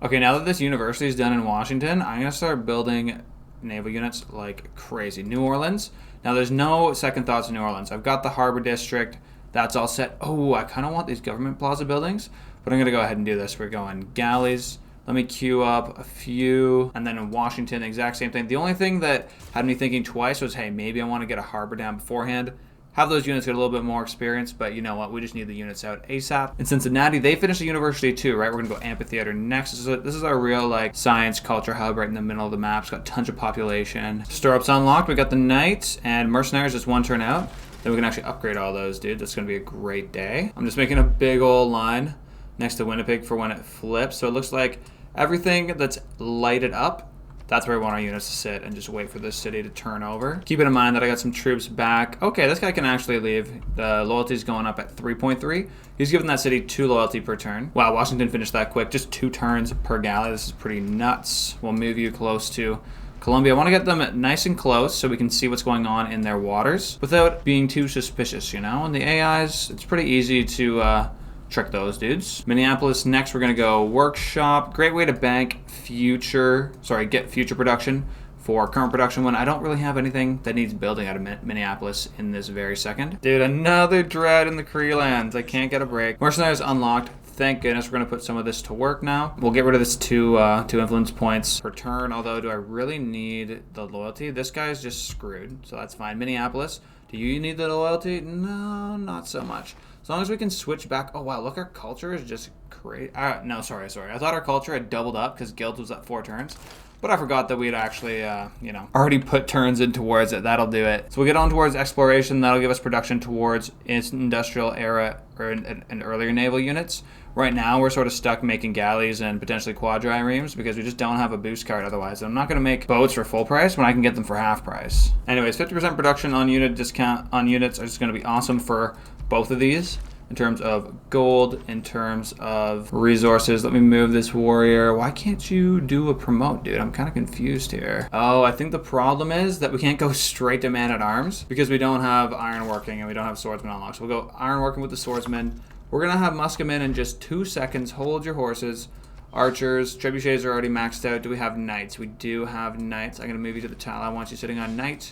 Okay, now that this university is done in Washington, I'm gonna start building naval units like crazy. New Orleans. Now there's no second thoughts in New Orleans. I've got the Harbor District. That's all set. Oh, I kind of want these government plaza buildings, but I'm gonna go ahead and do this. We're going galleys. Let me queue up a few, and then in Washington, exact same thing. The only thing that had me thinking twice was, hey, maybe I want to get a harbor down beforehand. Have those units get a little bit more experience, but you know what? We just need the units out ASAP. In Cincinnati, they finished the university too, right? We're gonna go amphitheater next. This is our real like science culture hub right in the middle of the map. It's got tons of population. Stirrups unlocked. We got the knights and mercenaries, just one turn out. Then we can actually upgrade all those, dude. That's gonna be a great day. I'm just making a big old line next to Winnipeg for when it flips. So it looks like everything that's lighted up, that's where we want our units to sit and just wait for this city to turn over. Keep it in mind that I got some troops back. Okay, this guy can actually leave. The loyalty's going up at 3.3. He's giving that city 2 loyalty per turn. Wow, Washington finished that quick. Just 2 turns per galley. This is pretty nuts. We'll move you close to Colombia. I want to get them nice and close so we can see what's going on in their waters without being too suspicious, you know? And the AIs, it's pretty easy to trick those dudes. Minneapolis next, we're gonna go workshop. Great way to bank get future production for current production when I don't really have anything that needs building out of Minneapolis in this very second. Dude, another dread in the Cree lands. I can't get a break. Mercenaries unlocked. Thank goodness we're gonna put some of this to work now. We'll get rid of this two influence points per turn, although do I really need the loyalty? This guy's just screwed, so that's fine. Minneapolis, do you need the loyalty? No, not so much. As long as we can switch back. Oh wow, look, our culture is just crazy. No, sorry. I thought our culture had doubled up because guild was at 4 turns. But I forgot that we'd actually, already put turns in towards it. That'll do it. So we'll get on towards exploration. That'll give us production towards industrial era or and earlier naval units. Right now, we're sort of stuck making galleys and potentially quadriremes because we just don't have a boost card otherwise. And I'm not going to make boats for full price when I can get them for half price. Anyways, 50% production on unit discount on units is just going to be awesome for both of these. In terms of gold, in terms of resources. Let me move this warrior. Why can't you do a promote, dude? I'm kind of confused here. Oh, I think the problem is that we can't go straight to man-at-arms because we don't have ironworking and we don't have swordsman unlocked. So we'll go ironworking with the swordsman. We're going to have musketmen in just 2 seconds. Hold your horses. Archers, trebuchets are already maxed out. Do we have knights? We do have knights. I'm going to move you to the tile. I want you sitting on knight,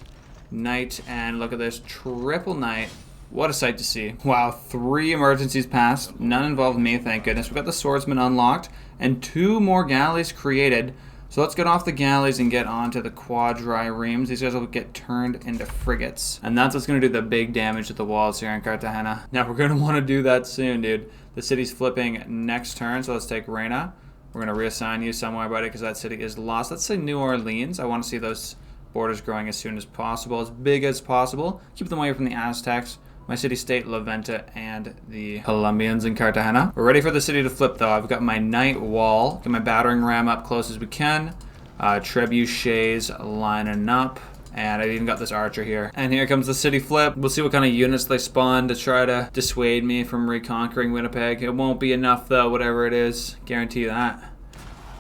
and look at this. Triple knight. What a sight to see. Wow, 3 emergencies passed. None involved me, thank goodness. We've got the swordsman unlocked and 2 more galleys created. So let's get off the galleys and get onto the quadriremes. These guys will get turned into frigates. And that's what's going to do the big damage to the walls here in Cartagena. Now, we're going to want to do that soon, dude. The city's flipping next turn, so let's take Reina. We're going to reassign you somewhere, buddy, because that city is lost. Let's say New Orleans. I want to see those borders growing as soon as possible, as big as possible. Keep them away from the Aztecs. My city-state, La Venta, and the Colombians in Cartagena. We're ready for the city to flip, though. I've got my knight wall. Get my battering ram up close as we can. Trebuchets lining up. And I've even got this archer here. And here comes the city flip. We'll see what kind of units they spawn to try to dissuade me from reconquering Winnipeg. It won't be enough, though, whatever it is. Guarantee that.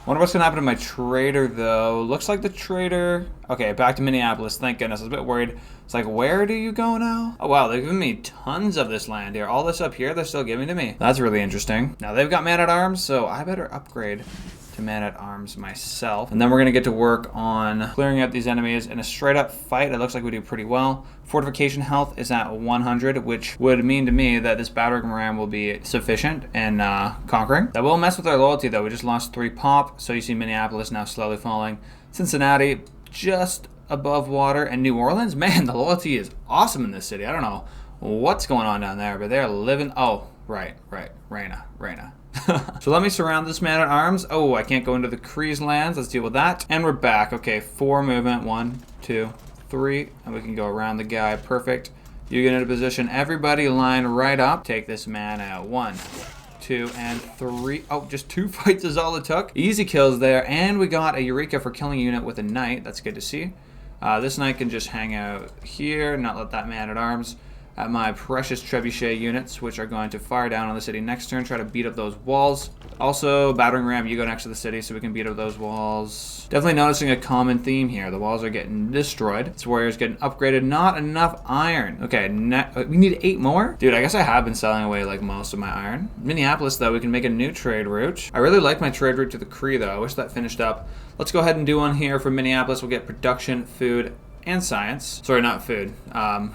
Wonder what's gonna happen to my trader, though. Looks like the trader... Okay, back to Minneapolis. Thank goodness. I was a bit worried. It's like, where do you go now? Oh, wow. They're giving me tons of this land here. All this up here, they're still giving to me. That's really interesting. Now, they've got man-at-arms, so I better upgrade to man-at-arms myself. And then we're gonna get to work on clearing out these enemies in a straight-up fight. It looks like we do pretty well. Fortification health is at 100, which would mean to me that this battering ram will be sufficient in conquering. That will mess with our loyalty, though. We just lost 3 pop, so you see Minneapolis now slowly falling. Cincinnati just above water, and New Orleans, man, the loyalty is awesome in this city. I don't know what's going on down there, but they're living. Oh, right, Reina. So let me surround this man-at-arms. Oh, I can't go into the Crees lands. Let's deal with that. And we're back. Okay, 4 movement. 1, 2, 3. And we can go around the guy. Perfect. You get into position. Everybody line right up. Take this man out. 1, 2, and 3. Oh, just 2 fights is all it took. Easy kills there. And we got a MURICA for killing a unit with a knight. That's good to see. This knight can just hang out here, not let that man-at-arms at my precious trebuchet units, which are going to fire down on the city next turn, try to beat up those walls. Also, battering ram, you go next to the city so we can beat up those walls. Definitely noticing a common theme here. The walls are getting destroyed. This warrior's getting upgraded. Not enough iron. Okay, we need 8 more? Dude, I guess I have been selling away like most of my iron. Minneapolis, though, we can make a new trade route. I really like my trade route to the Cree, though. I wish that finished up. Let's go ahead and do one here for Minneapolis. We'll get production, food, and science. Sorry, not food.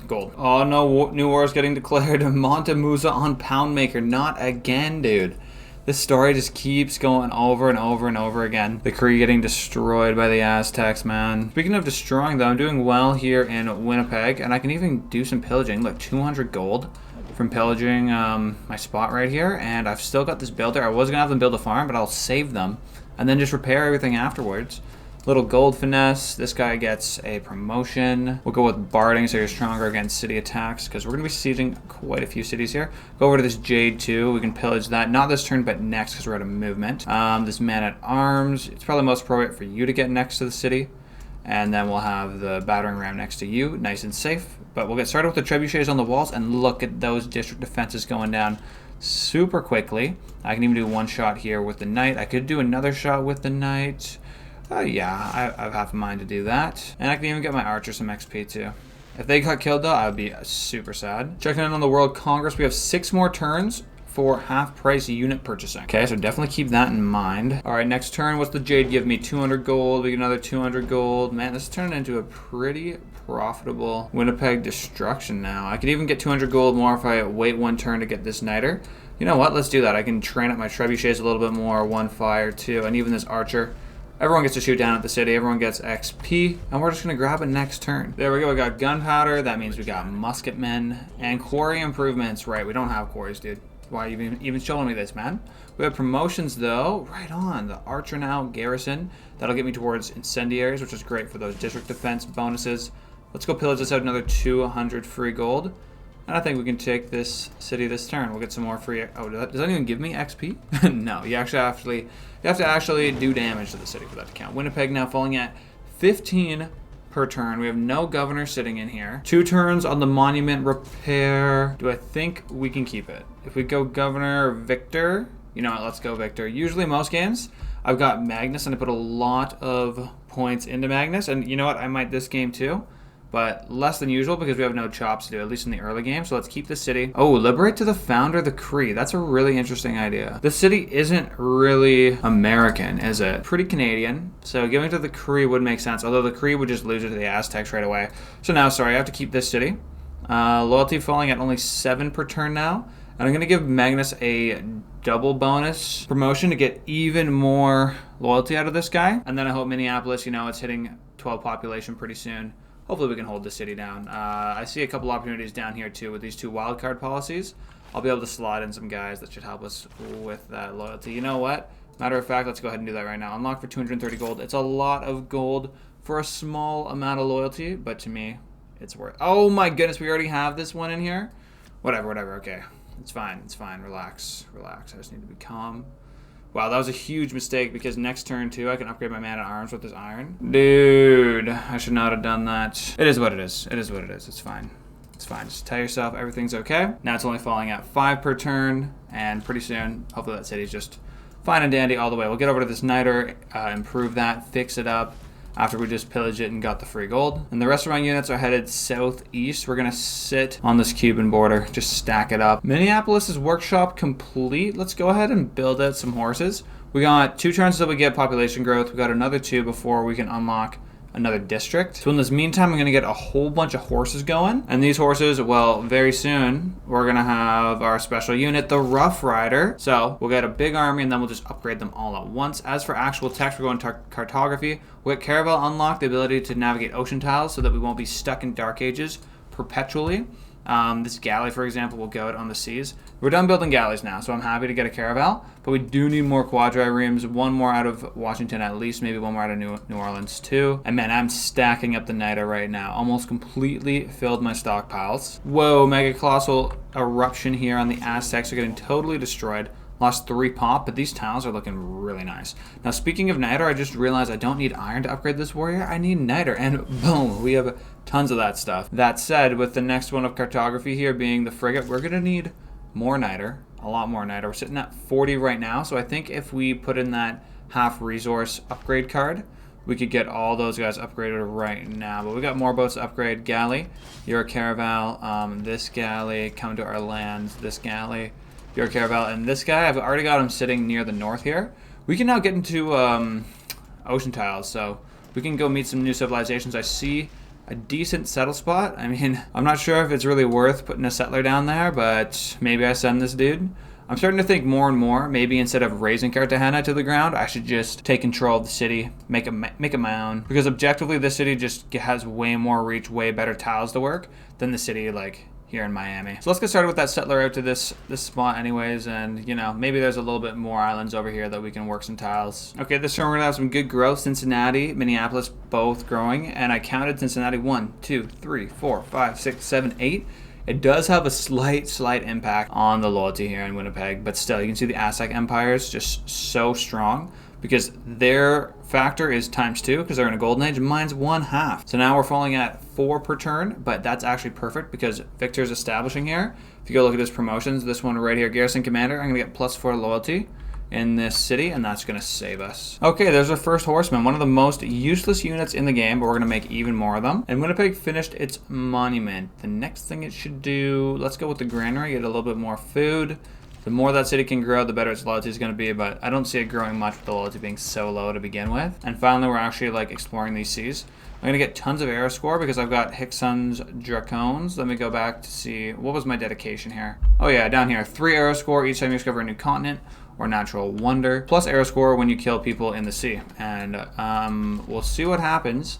Gold. Oh no, new war is getting declared. Montemusa on Poundmaker. Not again, dude. This story just keeps going over and over and over again. The Cree getting destroyed by the Aztecs, man. Speaking of destroying, though, I'm doing well here in Winnipeg, and I can even do some pillaging. Look, 200 gold from pillaging my spot right here, and I've still got this builder. I was gonna have them build a farm, but I'll save them and then just repair everything afterwards. Little gold finesse. This guy gets a promotion. We'll go with barding so you're stronger against city attacks because we're going to be sieging quite a few cities here. Go over to this Jade too. We can pillage that. Not this turn, but next because we're out of movement. This man at arms. It's probably most appropriate for you to get next to the city. And then we'll have the battering ram next to you. Nice and safe. But we'll get started with the trebuchets on the walls and look at those district defenses going down super quickly. I can even do one shot here with the knight. I could do another shot with the knight. Yeah, I have half a mind to do that. And I can even get my archer some XP too. If they got killed though, I would be super sad. Checking in on the World Congress, we have 6 more turns for half price unit purchasing. Okay, so definitely keep that in mind. All right, next turn, what's the Jade give me? 200 gold, we get another 200 gold. Man, this is turning into a pretty profitable Winnipeg destruction now. I could even get 200 gold more if I wait one turn to get this niter. You know what, let's do that. I can train up my trebuchets a little bit more, 1 fire, 2, and even this archer. Everyone gets to shoot down at the city. Everyone gets XP. And we're just going to grab it next turn. There we go. We got gunpowder. That means we got musketmen. And quarry improvements. Right, we don't have quarries, dude. Why are you even showing me this, man? We have promotions, though. Right on. The archer now, garrison. That'll get me towards incendiaries, which is great for those district defense bonuses. Let's go pillage this out another 200 free gold. And I think we can take this city this turn. We'll get some more free... Oh, does that even give me XP? No, you have to actually do damage to the city for that to count. Winnipeg now falling at 15 per turn. We have no governor sitting in here. 2 turns on the monument repair. Do I think we can keep it? If we go governor or Victor... You know what, let's go Victor. Usually most games, I've got Magnus and I put a lot of points into Magnus. And you know what, I might this game too. But less than usual because we have no chops to do, at least in the early game. So let's keep the city. Oh, liberate to the founder, the Cree. That's a really interesting idea. The city isn't really American, is it? Pretty Canadian. So giving to the Cree would make sense, although the Cree would just lose it to the Aztecs right away. So now, sorry, I have to keep this city. Loyalty falling at only 7 per turn now. And I'm going to give Magnus a double bonus promotion to get even more loyalty out of this guy. And then I hope Minneapolis, you know, it's hitting 12 population pretty soon. Hopefully we can hold the city down. I see a couple opportunities down here too with these 2 wildcard policies. I'll be able to slot in some guys that should help us with that loyalty. You know what? Matter of fact, let's go ahead and do that right now. Unlock for 230 gold. It's a lot of gold for a small amount of loyalty, but to me, it's worth. Oh my goodness, we already have this one in here? Whatever, okay. It's fine, relax. I just need to be calm. Wow, that was a huge mistake because next turn, too, I can upgrade my man at arms with this iron. Dude, I should not have done that. It is what it is. It's fine. Just tell yourself everything's okay. Now it's only falling at 5 per turn, and pretty soon, hopefully that city's just fine and dandy all the way. We'll get over to this niter, improve that, fix it up. After we just pillaged it and got the free gold. And the rest of my units are headed southeast. We're gonna sit on this Cuban border, just stack it up. Minneapolis is workshop complete. Let's go ahead and build out some horses. We got 2 turns until we get population growth. We got another 2 before we can unlock another district. So in this meantime, I'm gonna get a whole bunch of horses going. And these horses, well, very soon, we're gonna have our special unit, the Rough Rider. So we'll get a big army and then we'll just upgrade them all at once. As for actual text, we're going to cartography. We'll get Caravel unlocked, the ability to navigate ocean tiles so that we won't be stuck in Dark Ages perpetually. This galley, for example, will go out on the seas. We're done building galleys now, so I'm happy to get a caravel, but we do need more quadriremes, 1 more out of Washington at least, maybe 1 more out of New Orleans too. And man, I'm stacking up the niter right now. Almost completely filled my stockpiles. Whoa, mega colossal eruption here on the Aztecs are getting totally destroyed. Lost 3 pop, but these tiles are looking really nice. Now, speaking of niter, I just realized I don't need iron to upgrade this warrior. I need niter, and boom, we have tons of that stuff. That said, with the next one of cartography here being the frigate, we're going to need more niter, a lot more niter. We're sitting at 40 right now, so I think if we put in that half resource upgrade card, we could get all those guys upgraded right now. But we got more boats to upgrade. Galley, your caravel, this galley, come to our lands, this galley, your caravel, and this guy, I've already got him sitting near the north here. We can now get into ocean tiles, so we can go meet some new civilizations. I see a decent settle spot. I mean, I'm not sure if it's really worth putting a settler down there, but maybe I send this dude. I'm starting to think more and more, maybe instead of raising Cartagena to the ground, I should just take control of the city, make it my own. Because objectively, this city just has way more reach, way better tiles to work than the city like here in Miami. So let's get started with that settler out to this spot anyways, and you know, maybe there's a little bit more islands over here that we can work some tiles. Okay, this turn we're gonna have some good growth. Cincinnati, Minneapolis, both growing, and I counted Cincinnati 1, 2, 3, 4, 5, 6, 7, 8. It does have a slight impact on the loyalty here in Winnipeg, but still, you can see the Aztec Empire is just so strong because their factor is ×2 because they're in a golden age. Mine's 1/2. So now we're falling at 4 per turn, but that's actually perfect because Victor's establishing here. If you go look at his promotions, this one right here, Garrison Commander, I'm going to get +4 loyalty in this city, and that's going to save us. Okay, there's our first horseman, one of the most useless units in the game, but we're going to make even more of them. And Winnipeg finished its monument. The next thing it should do, let's go with the granary, get a little bit more food. The more that city can grow, the better its loyalty is going to be, but I don't see it growing much with the loyalty being so low to begin with. And finally, we're actually like exploring these seas. I'm going to get tons of arrow score because I've got Hickson's Dracones. Let me go back to see, what was my dedication here? Oh yeah, down here, 3 arrow score each time you discover a new continent or natural wonder, plus arrow score when you kill people in the sea. And we'll see what happens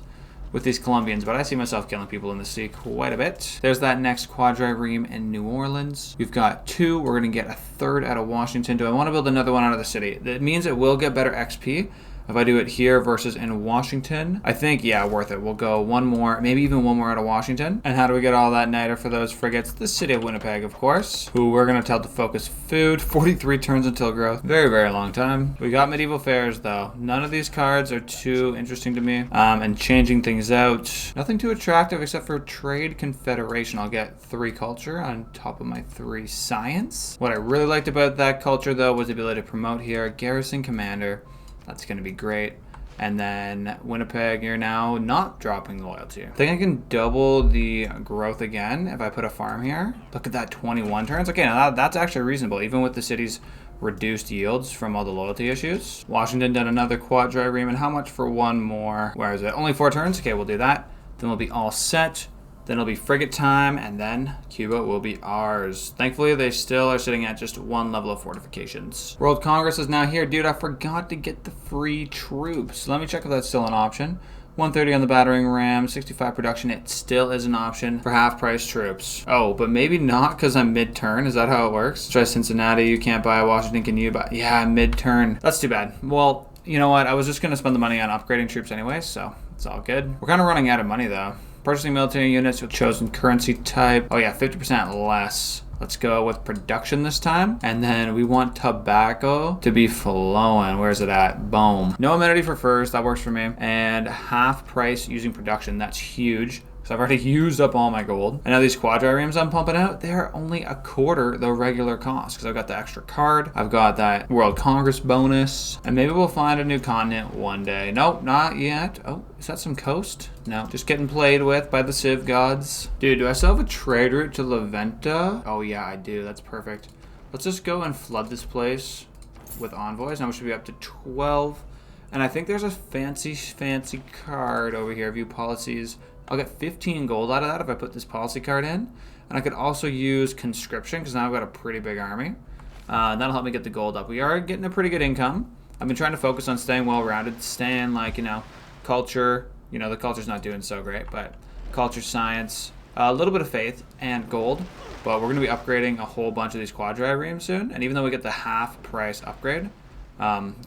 with these Colombians, but I see myself killing people in the sea quite a bit. There's that next quadrireme in New Orleans. We've got 2. We're going to get a 3rd out of Washington. Do I want to build another one out of the city? That means it will get better XP if I do it here versus in Washington. I think, yeah, worth it. We'll go 1 more, maybe even 1 more out of Washington. And how do we get all that niter for those frigates? The city of Winnipeg, of course, who we're going to tell to focus food. 43 turns until growth. Very, very long time. We got medieval fairs, though. None of these cards are too interesting to me. And changing things out. Nothing too attractive except for Trade Confederation. I'll get 3 culture on top of my 3 science. What I really liked about that culture, though, was the ability to promote here. Garrison Commander. That's going to be great. And then Winnipeg, you're now not dropping loyalty. I think I can double the growth again if I put a farm here. Look at that, 21 turns. Okay, now that's actually reasonable, even with the city's reduced yields from all the loyalty issues. Washington done another quadrireme, and how much for 1 more? Where is it? Only 4 turns? Okay, we'll do that. Then we'll be all set. Then it'll be frigate time, and then Cuba will be ours. Thankfully, they still are sitting at just 1 level of fortifications. World Congress is now here. Dude, I forgot to get the free troops. Let me check if that's still an option. 130 on the battering ram, 65 production. It still is an option for half-price troops. Oh, but maybe not because I'm mid-turn. Is that how it works? Try Cincinnati. You can't buy Washington. Can you buy? Yeah, mid-turn. That's too bad. Well, you know what? I was just going to spend the money on upgrading troops anyway, so it's all good. We're kind of running out of money, though. Purchasing military units with chosen currency type. Oh yeah, 50% less. Let's go with production this time. And then we want tobacco to be flowing. Where's it at? Boom. No amenity for furs. That works for me. And half price using production. That's huge. So I've already used up all my gold. And now these quadriremes I'm pumping out, they're only a quarter the regular cost because I've got the extra card. I've got that World Congress bonus. And maybe we'll find a new continent one day. Nope, not yet. Oh, is that some coast? No, just getting played with by the Civ gods. Dude, do I still have a trade route to La Venta? Oh yeah, I do. That's perfect. Let's just go and flood this place with envoys. Now we should be up to 12. And I think there's a fancy card over here. View policies. I'll get 15 gold out of that if I put this policy card in. And I could also use conscription because now I've got a pretty big army. That'll help me get the gold up. We are getting a pretty good income. I've been trying to focus on staying well-rounded, staying like, you know, culture. You know, the culture's not doing so great, but culture, science, a little bit of faith, and gold. But we're going to be upgrading a whole bunch of these quadriremes soon. And even though we get the half price upgrade,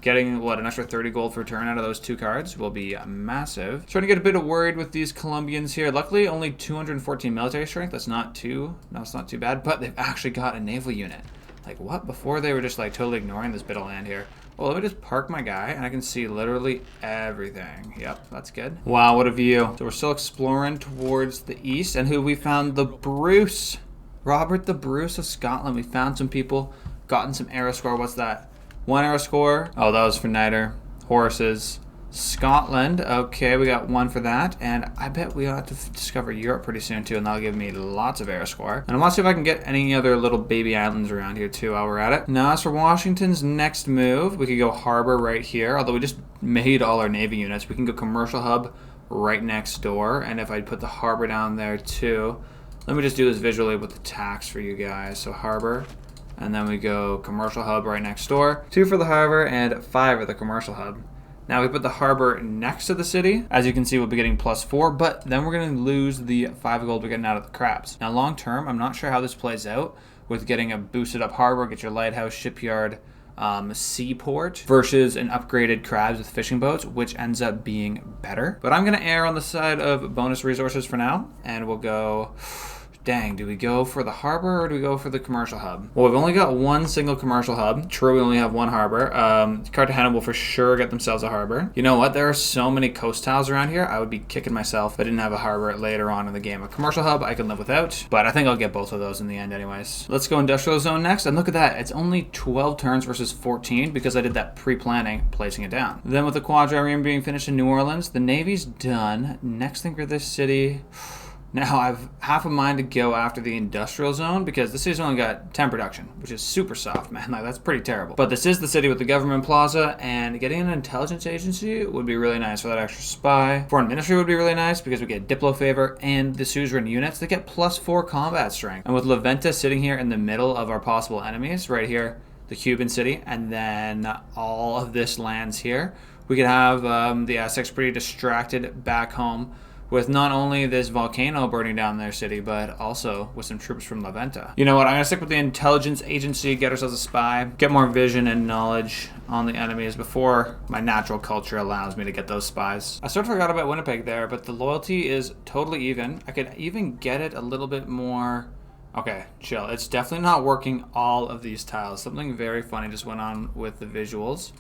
getting, what, an extra 30 gold for turn out of those 2 cards will be massive. Starting to get a bit worried with these Colombians here. Luckily, only 214 military strength. That's not too bad, but they've actually got a naval unit. Like, what? Before they were just like totally ignoring this bit of land here. Well, let me just park my guy, and I can see literally everything. Yep, that's good. Wow, what a view. So we're still exploring towards the east, and who we found? The Bruce. Robert the Bruce of Scotland. We found some people, gotten some arrow score. What's that? 1 arrow score. Oh, that was for Niter. Horses. Scotland. Okay, we got 1 for that. And I bet we ought to discover Europe pretty soon, too, and that'll give me lots of arrow score. And I want to see if I can get any other little baby islands around here, too, while we're at it. Now, as for Washington's next move, we could go harbor right here, although we just made all our Navy units. We can go commercial hub right next door, and if I put the harbor down there, too. Let me just do this visually with the tax for you guys. So harbor, and then we go commercial hub right next door. 2 for the harbor and 5 for the commercial hub. Now we put the harbor next to the city. As you can see, we'll be getting +4, but then we're going to lose the 5 gold we're getting out of the crabs. Now long term, I'm not sure how this plays out with getting a boosted up harbor, get your lighthouse, shipyard, seaport versus an upgraded crabs with fishing boats, which ends up being better. But I'm going to err on the side of bonus resources for now, and we'll go... Dang, do we go for the harbor or do we go for the commercial hub? Well, we've only got 1 single commercial hub. True, we only have 1 harbor. Cartagena will for sure get themselves a harbor. You know what? There are so many coast tiles around here. I would be kicking myself if I didn't have a harbor later on in the game. A commercial hub I can live without, but I think I'll get both of those in the end anyways. Let's go industrial zone next, and look at that. It's only 12 turns versus 14 because I did that pre-planning, placing it down. Then with the quadrireme being finished in New Orleans, the Navy's done. Next thing for this city... Now, I've half a mind to go after the industrial zone because this city's only got 10 production, which is super soft, man. Like, that's pretty terrible. But this is the city with the government plaza, and getting an intelligence agency would be really nice for that extra spy. Foreign ministry would be really nice because we get Diplo favor, and the suzerain units, they get +4 combat strength. And with La Venta sitting here in the middle of our possible enemies, right here, the Cuban city, and then all of this lands here, we could have the Aztecs pretty distracted back home with not only this volcano burning down their city, but also with some troops from La Venta. You know what, I'm going to stick with the intelligence agency, get ourselves a spy, get more vision and knowledge on the enemies before my natural culture allows me to get those spies. I sort of forgot about Winnipeg there, but the loyalty is totally even. I could even get it a little bit more... Okay, chill. It's definitely not working all of these tiles. Something very funny just went on with the visuals.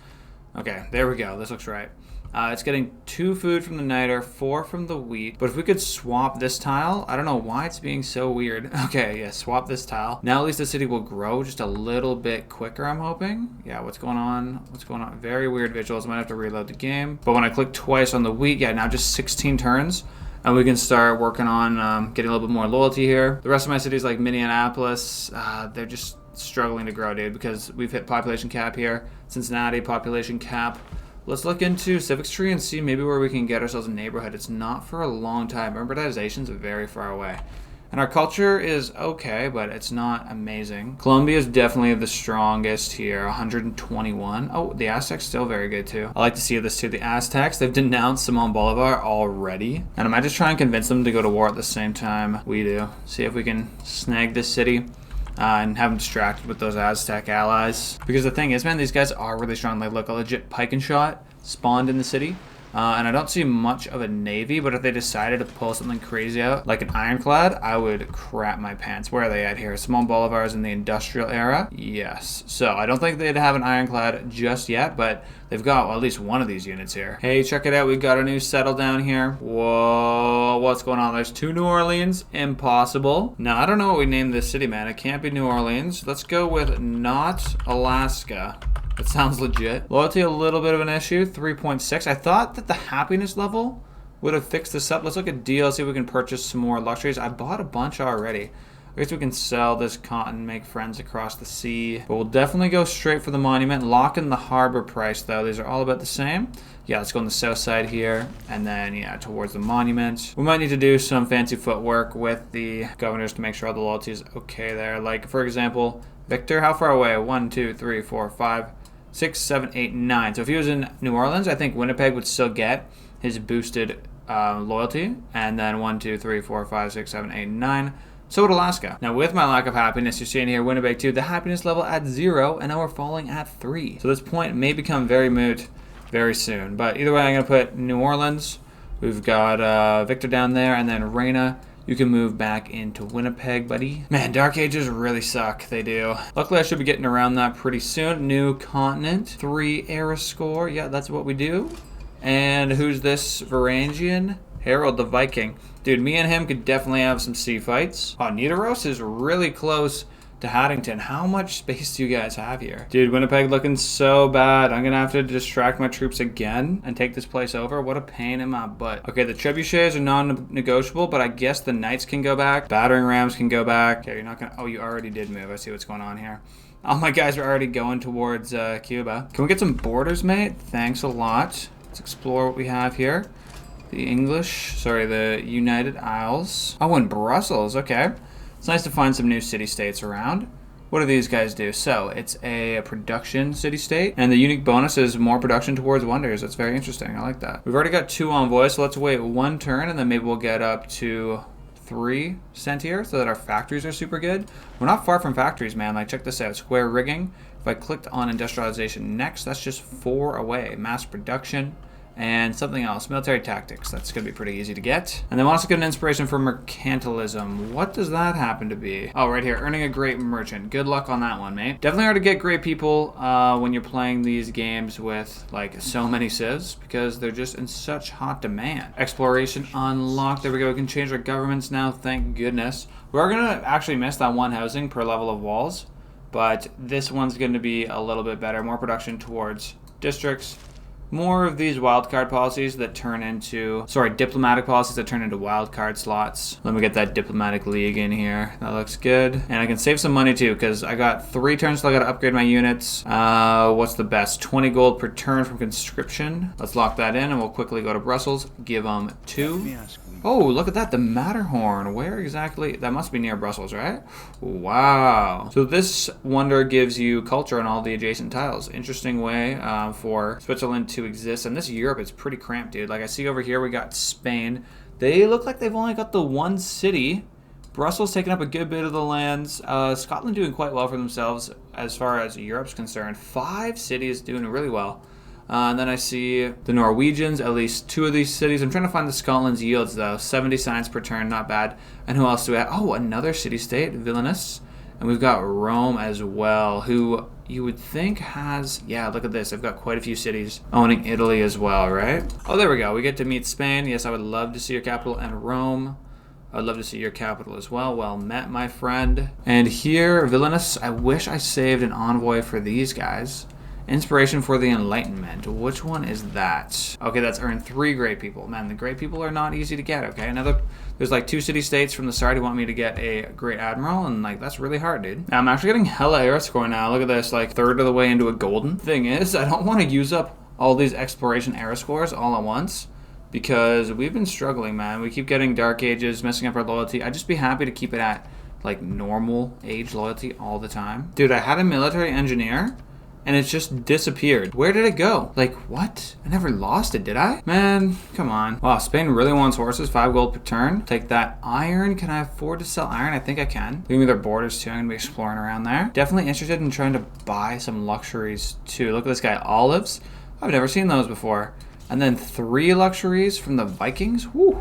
Okay, there we go. This looks right. It's getting 2 food from the niter, 4 from the wheat. But if we could swap this tile, I don't know why it's being so weird. Okay, yeah, swap this tile. Now at least the city will grow just a little bit quicker, I'm hoping. Yeah, what's going on? What's going on? Very weird visuals. I might have to reload the game. But when I click twice on the wheat, yeah, now just 16 turns. And we can start working on getting a little bit more loyalty here. The rest of my cities like Minneapolis, they're just struggling to grow, dude, because we've hit population cap here. Cincinnati, population cap. Let's look into Civics Tree and see maybe where we can get ourselves a neighborhood. It's not for a long time. Urbanization is very far away. And our culture is okay, but it's not amazing. Colombia is definitely the strongest here, 121. Oh, the Aztecs still very good too. I like to see this too. The Aztecs, they've denounced Simon Bolivar already. And I might just try and convince them to go to war at the same time we do. See if we can snag this city. And have them distracted with those Aztec allies. Because the thing is, man, these guys are really strong. Like, look, a legit pike and shot spawned in the city. And I don't see much of a navy, but if they decided to pull something crazy out, like an ironclad, I would crap my pants. Where are they at here? Simon Bolivar's in the industrial era? Yes. So I don't think they'd have an ironclad just yet, but they've got at least one of these units here. Hey, check it out. We've got a new settle down here. Whoa, what's going on? There's 2 New Orleans. Impossible. Now, I don't know what we named this city, man. It can't be New Orleans. Let's go with not Alaska. That sounds legit. Loyalty, a little bit of an issue, 3.6. I thought that the happiness level would have fixed this up. Let's look at deals, see if we can purchase some more luxuries. I bought a bunch already. I guess we can sell this cotton, make friends across the sea. But we'll definitely go straight for the monument. Lock in the harbor price, though. These are all about the same. Yeah, let's go on the south side here. And then, yeah, towards the monument. We might need to do some fancy footwork with the governors to make sure all the loyalty is okay there. Like, for example, Victor, how far away? 1, 2, 3, 4, 5, 6, 7, 8, 9. So if he was in New Orleans, I think Winnipeg would still get his boosted loyalty. And then 1, 2, 3, 4, 5, 6, 7, 8, 9. So would Alaska. Now with my lack of happiness, you're seeing here Winnipeg 2, the happiness level at 0, and now we're falling at 3. So this point may become very moot very soon. But either way, I'm going to put New Orleans. We've got Victor down there, and then Reina You can move back into Winnipeg, buddy. Man, Dark Ages really suck. They do. Luckily, I should be getting around that pretty soon. New continent. 3 era score. Yeah, that's what we do. And who's this Varangian? Harold the Viking. Dude, me and him could definitely have some sea fights. Oh, Nidaros is really close to Haddington. How much space do you guys have here? Dude, Winnipeg looking so bad. I'm gonna have to distract my troops again and take this place over. What a pain in my butt. Okay, the trebuchets are non-negotiable, but I guess the knights can go back. Battering rams can go back. Okay, you're not gonna... Oh, you already did move. I see what's going on here. All my guys are already going towards Cuba. Can we get some borders, mate? Thanks a lot. Let's explore what we have here. The United Isles. Oh, and Brussels. Okay. It's nice to find some new city-states around. What do these guys do? So, it's a production city-state, and the unique bonus is more production towards wonders. That's very interesting. I like that. We've already got 2 envoys, so let's wait 1 turn, and then maybe we'll get up to 3 sent here so that our factories are super good. We're not far from factories, man. Like, check this out. Square rigging. If I clicked on industrialization next, that's just 4 away. Mass production. And something else, military tactics. That's going to be pretty easy to get. And they want us to get an inspiration for mercantilism. What does that happen to be? Oh, right here, earning a great merchant. Good luck on that one, mate. Definitely hard to get great people when you're playing these games with like so many civs because they're just in such hot demand. Exploration unlocked. There we go. We can change our governments now. Thank goodness. We're going to actually miss that 1 housing per level of walls, but this one's going to be a little bit better. More production towards districts. More of these wildcard policies that turn into, diplomatic policies that turn into wildcard slots. Let me get that diplomatic league in here. That looks good. And I can save some money too, because I got 3 turns till I got to upgrade my units. What's the best? 20 gold per turn from conscription. Let's lock that in and we'll quickly go to Brussels. Give them 2. Oh, look at that, the Matterhorn. Where exactly? That must be near Brussels, right? Wow. So this wonder gives you culture on all the adjacent tiles. Interesting way for Switzerland to exist. And this Europe is pretty cramped, dude. Like I see over here, we got Spain. They look like they've only got the 1 city. Brussels taking up a good bit of the lands. Scotland doing quite well for themselves as far as Europe's concerned. 5 cities doing really well. And then I see the Norwegians, at least 2 of these cities. I'm trying to find the Scotland's yields, though. 70 signs per turn, not bad. And who else do we have? Oh, another city-state, Vilnius. And we've got Rome as well, who you would think has... Yeah, look at this. I've got quite a few cities owning Italy as well, right? Oh, there we go. We get to meet Spain. Yes, I would love to see your capital. And Rome. I'd love to see your capital as well. Well met, my friend. And here, Vilnius, I wish I saved an envoy for these guys. Inspiration for the Enlightenment. Which one is that? Okay, that's earned 3 great people. Man, the great people are not easy to get, okay? There's like 2 city-states from the start who want me to get a great admiral, and like, that's really hard, dude. I'm actually getting hella era score now. Look at this, like 1/3 of the way into a golden. Thing is, I don't want to use up all these exploration era scores all at once because we've been struggling, man. We keep getting Dark Ages, messing up our loyalty. I'd just be happy to keep it at like normal age loyalty all the time. Dude, I had a military engineer and it's just disappeared. Where did it go? Like, what? I never lost it, did I? Man, come on. Wow, Spain really wants horses. 5 gold per turn. Take that iron. Can I afford to sell iron? I think I can. Give me their borders too. I'm gonna be exploring around there. Definitely interested in trying to buy some luxuries too. Look at this guy, olives. I've never seen those before. And then 3 luxuries from the Vikings. Woo.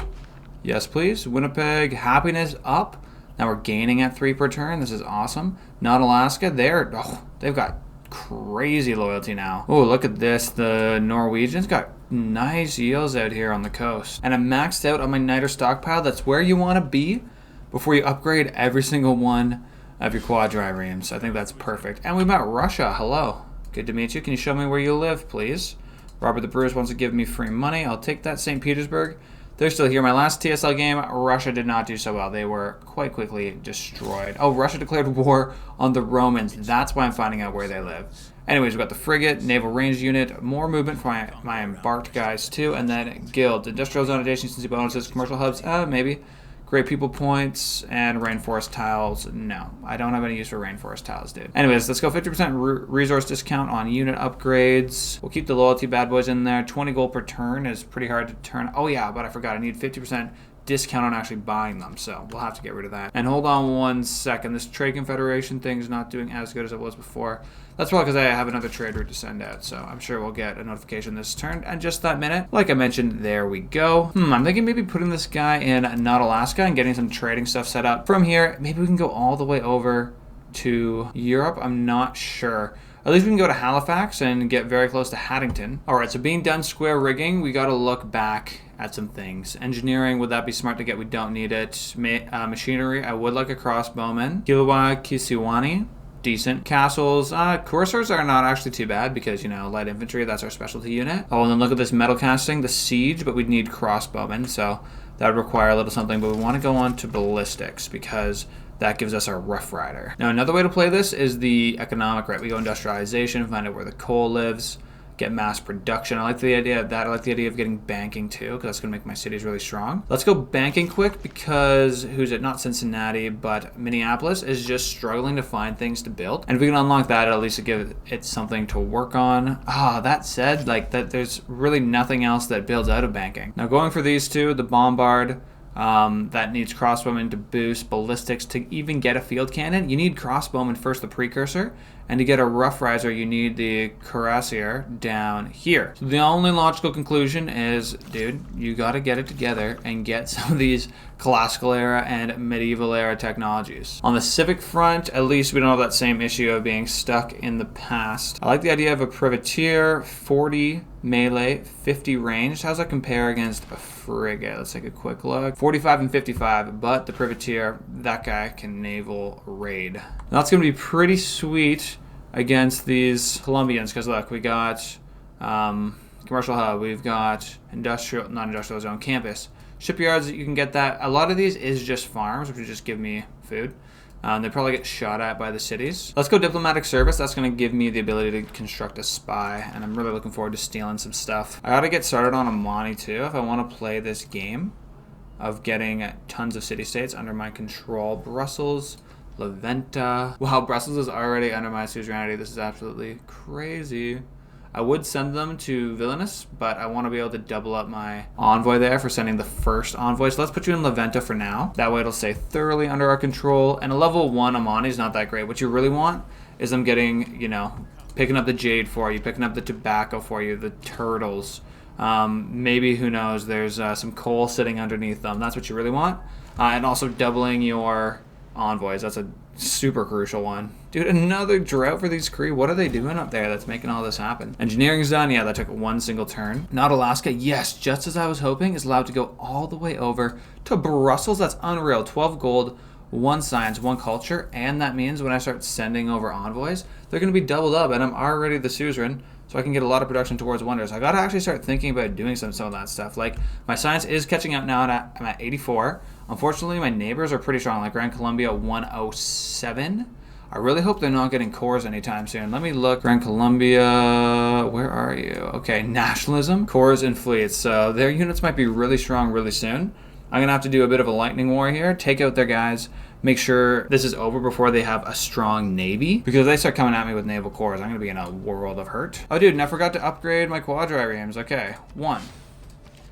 Yes, please. Winnipeg, happiness up. Now we're gaining at 3 per turn. This is awesome. Not Alaska. They've got crazy loyalty now. Oh, look at this. The Norwegians got nice yields out here on the coast. And I'm maxed out on my niter stockpile. That's where you want to be before you upgrade every single one of your quadriremes. I think that's perfect. And we met Russia. Hello. Good to meet you. Can you show me where you live, please? Robert the Bruce wants to give me free money. I'll take that. St. Petersburg. They're still here. My last TSL game, Russia did not do so well. They were quite quickly destroyed. Oh, Russia declared war on the Romans. That's why I'm finding out where they live. Anyways, we've got the frigate, naval range unit, more movement for my embarked guys too, and then guild, industrial zone adjacency bonuses, commercial hubs, maybe. Great people points, and rainforest tiles. No, I don't have any use for rainforest tiles, dude. Anyways, let's go 50% resource discount on unit upgrades. We'll keep the loyalty bad boys in there. 20 gold per turn is pretty hard to turn. Oh yeah, but I forgot. I need 50% discount on actually buying them, so we'll have to get rid of that. And hold on one second, this trade confederation thing is not doing as good as it was before. That's probably because I have another trade route to send out, so I'm sure we'll get a notification this turn and just that minute. Like I mentioned, there we go. I'm thinking maybe putting this guy in not Alaska and getting some trading stuff set up. From here, maybe we can go all the way over to Europe. I'm not sure. At least we can go to Halifax and get very close to Haddington. All right, so being done square rigging, we got to look back at some things. Engineering, would that be smart to get? We don't need it. Machinery, I would like a crossbowman. Kilwa Kisiwani, decent. Castles, coursers are not actually too bad because, you know, light infantry, that's our specialty unit. Oh, and then look at this metal casting, the siege, but we'd need crossbowmen, so that would require a little something, but we want to go on to ballistics because that gives us our Rough Rider. Now, another way to play this is the economic route. We go industrialization, find out where the coal lives, get mass production. I like the idea of that. I like the idea of getting banking too, because that's going to make my cities really strong. Let's go banking quick because, who's it? Not Cincinnati, but Minneapolis is just struggling to find things to build. And if we can unlock that, at least give it something to work on. That said, like that, there's really nothing else that builds out of banking. Now, going for these two, the Bombard, that needs crossbowmen to boost ballistics. To even get a field cannon, you need crossbowmen first, the precursor, and to get a rough riser, you need the cuirassier down here. So the only logical conclusion is, dude, you got to get it together and get some of these classical era and medieval era technologies. On the civic front, at least we don't have that same issue of being stuck in the past. I like the idea of a privateer, 40 melee, 50 ranged. How's that compare against a frigate? Let's take a quick look. 45 and 55, but the privateer, that guy can naval raid. Now, that's going to be pretty sweet against these Colombians, because look, we got commercial hub, we've got industrial, not industrial zone, campus, shipyards. You can get that. A lot of these is just farms, which would just give me food. They probably get shot at by the cities. Let's go diplomatic service. That's going to give me the ability to construct a spy, and I'm really looking forward to stealing some stuff. I got to get started on Amani too if I want to play this game of getting tons of city-states under my control. Brussels, La Venta. Wow, Brussels is already under my suzerainty. This is absolutely crazy. I would send them to Vilnius, but I want to be able to double up my envoy there for sending the first envoy. So let's put you in La Venta for now. That way it'll stay thoroughly under our control. And a level 1 Amani is not that great. What you really want is them getting, you know, picking up the jade for you, picking up the tobacco for you, the turtles. Maybe, who knows, there's some coal sitting underneath them. That's what you really want. And also doubling your envoys. That's a super crucial one. Dude, another drought for these Cree. What are they doing up there that's making all this happen? Engineering's done. Yeah, that took one single turn. Not Alaska. Yes, just as I was hoping, is allowed to go all the way over to Brussels. That's unreal. 12 gold, 1 science, 1 culture. And that means when I start sending over envoys, they're going to be doubled up. And I'm already the suzerain, so I can get a lot of production towards wonders. I got to actually start thinking about doing some of that stuff. Like, my science is catching up now. I'm at 84. Unfortunately, my neighbors are pretty strong, like Gran Colombia 107. I really hope they're not getting cores anytime soon. Let me look. Gran Colombia, where are you? Okay, nationalism, cores, and fleets. So their units might be really strong really soon. I'm going to have to do a bit of a lightning war here, take out their guys, make sure this is over before they have a strong navy, because if they start coming at me with naval cores, I'm going to be in a world of hurt. Oh, dude, and I forgot to upgrade my quadriremes. Okay, 1,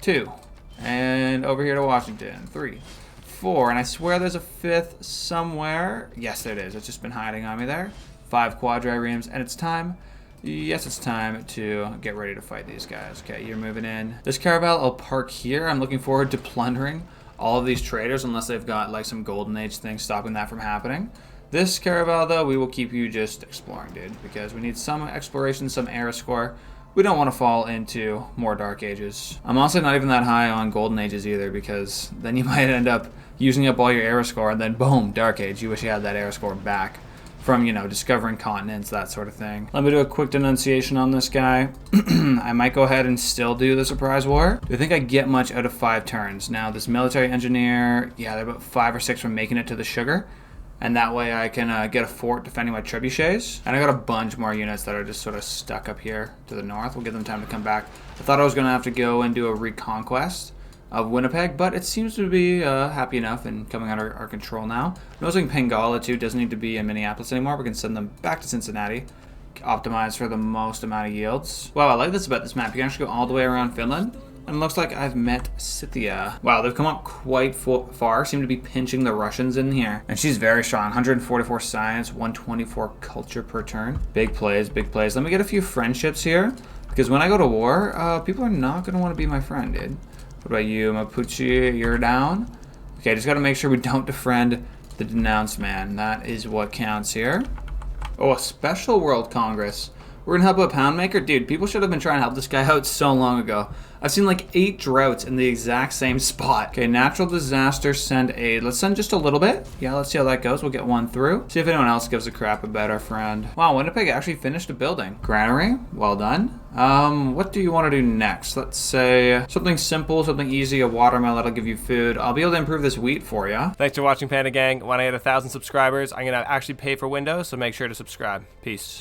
2, and over here to Washington, 3, 4, and I swear there's a 5th somewhere. Yes, there it is. It's just been hiding on me there. 5 quadriremes, and it's time. Yes, it's time to get ready to fight these guys. Okay, you're moving in. This caravel I'll park here. I'm looking forward to plundering all of these traders, unless they've got like some golden age thing stopping that from happening. This caravel, though, we will keep you just exploring, dude, because we need some exploration, some era score. We don't want to fall into more Dark Ages. I'm also not even that high on Golden Ages either, because then you might end up using up all your era score, and then boom, Dark Age. You wish you had that era score back from, you know, discovering continents, that sort of thing. Let me do a quick denunciation on this guy. I might go ahead and still do the surprise war. Do I think I get much out of 5 turns? Now, this military engineer, yeah, they're about 5 or 6 from making it to the sugar. And that way I can get a fort defending my trebuchets. And I got a bunch more units that are just sort of stuck up here to the north. We'll give them time to come back. I thought I was going to have to go and do a reconquest of Winnipeg, but it seems to be happy enough and coming under our control now. Noticing Pangala too doesn't need to be in Minneapolis anymore. We can send them back to Cincinnati, optimize for the most amount of yields. Wow, I like this about this map. You can actually go all the way around Finland, and and looks like I've met Scythia. Wow, they've come up quite far. Seem to be pinching the Russians in here. And she's very strong. 144 science, 124 culture per turn. Big plays, big plays. Let me get a few friendships here, because when I go to war, people are not going to want to be my friend, dude. What about you, Mapuche? You're down? Okay, just got to make sure we don't defriend the denounced man. That is what counts here. Oh, a special World Congress. We're gonna help a pound maker? Dude, people should have been trying to help this guy out so long ago. I've seen like 8 droughts in the exact same spot. Okay, natural disaster, send aid. Let's send just a little bit. Yeah, let's see how that goes. We'll get one through. See if anyone else gives a crap about our friend. Wow, Winnipeg actually finished a building. Granary, well done. What do you want to do next? Let's say something simple, something easy, a watermill that'll give you food. I'll be able to improve this wheat for you. Thanks for watching, Panda Gang. When I hit 1,000 subscribers, I'm gonna actually pay for Windows, so make sure to subscribe. Peace.